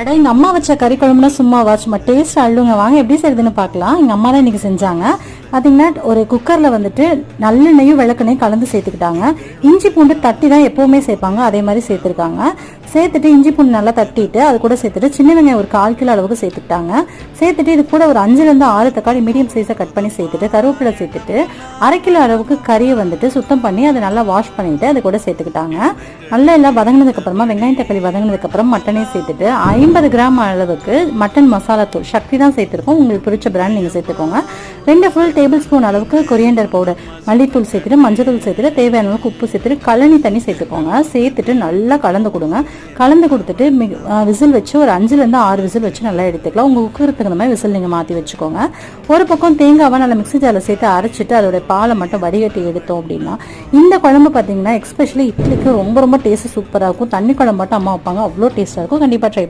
அட எங்கள் அம்மா வச்ச கறி குழம்புனா சும்மாவா, சும்மா டேஸ்ட் அள்ளுங்க. வாங்க எப்படி செய்யுதுன்னு பார்க்கலாம். எங்கள் அம்மா தான் இன்றைக்கி செஞ்சாங்க. பார்த்தீங்கன்னா ஒரு குக்கரில் வந்துட்டு நல்லெண்ணெயும் விளக்கெண்ணையும் கலந்து சேர்த்துக்கிட்டாங்க. இஞ்சி பூண்டு தட்டி தான் எப்போவுமே சேர்ப்பாங்க, அதே மாதிரி சேர்த்துருக்காங்க. சேர்த்துட்டு இஞ்சி பூண்டு நல்லா தட்டிட்டு அது கூட சேர்த்துட்டு சின்ன வெங்காயம் ஒரு 1/4 கிலோ அளவுக்கு சேர்த்துக்கிட்டாங்க. சேர்த்துட்டு இது கூட ஒரு 5லேருந்து 6 தக்காளி மீடியம் சைஸை கட் பண்ணி சேர்த்துட்டு கருவேப்பிலை சேர்த்துட்டு 1/2 கிலோ அளவுக்கு கறியை வந்துட்டு சுத்தம் பண்ணி அதை நல்லா வாஷ் பண்ணிட்டு அது கூட சேர்த்துக்கிட்டாங்க. நல்லா எல்லாம் வதங்கினதுக்கப்புறமா வெங்காயம் தக்காளி வதங்கினதுக்கப்புறம் மட்டனே சேர்த்துட்டு 50 கிராம் அளவுக்கு மட்டன் மசாலா தூள் சக்தி தான் சேர்த்துருக்கோம். உங்களுக்கு பிடிச்ச பிராண்ட் நீங்கள் சேர்த்துக்கோங்க. 2 ஃபுல் டேபிள் ஸ்பூன் அளவுக்கு கொரியண்டர் பவுடர் மல்லித்தூள் சேர்த்துட்டு மஞ்சள் சேர்த்துட்டு தேவையான அளவுக்கு உப்பு சேர்த்துட்டு கழனி தண்ணி சேர்த்துக்கோங்க. சேர்த்துட்டு நல்லா கலந்து கொடுங்க. கலந்து கொடுத்துட்டு விசில் வச்சு ஒரு 5லேருந்து 6 விசில் வச்சு நல்லா எடுத்துக்கலாம். உங்கள் குக்கருக்கு தகுந்த மாதிரி விசில் நீங்கள் மாற்றி வச்சுக்கோங்க. ஒரு பக்கம் தேங்காவை நல்லா மிக்ஸி ஜாரில் சேர்த்து அரைச்சிட்டு அதோட பாலை மட்டும் வடிகட்டி எடுத்தோம் அப்படின்னா இந்த குழம்பு பார்த்தீங்கன்னா எஸ்பெஷலி இட்லிக்கு ரொம்ப ரொம்ப டேஸ்ட் சூப்பராக இருக்கும். தண்ணி குழம்பு மட்டும் அம்மா வைப்பாங்க, அவ்வளோ டேஸ்ட்டாக இருக்கும். கண்டிப்பாக ட்ரை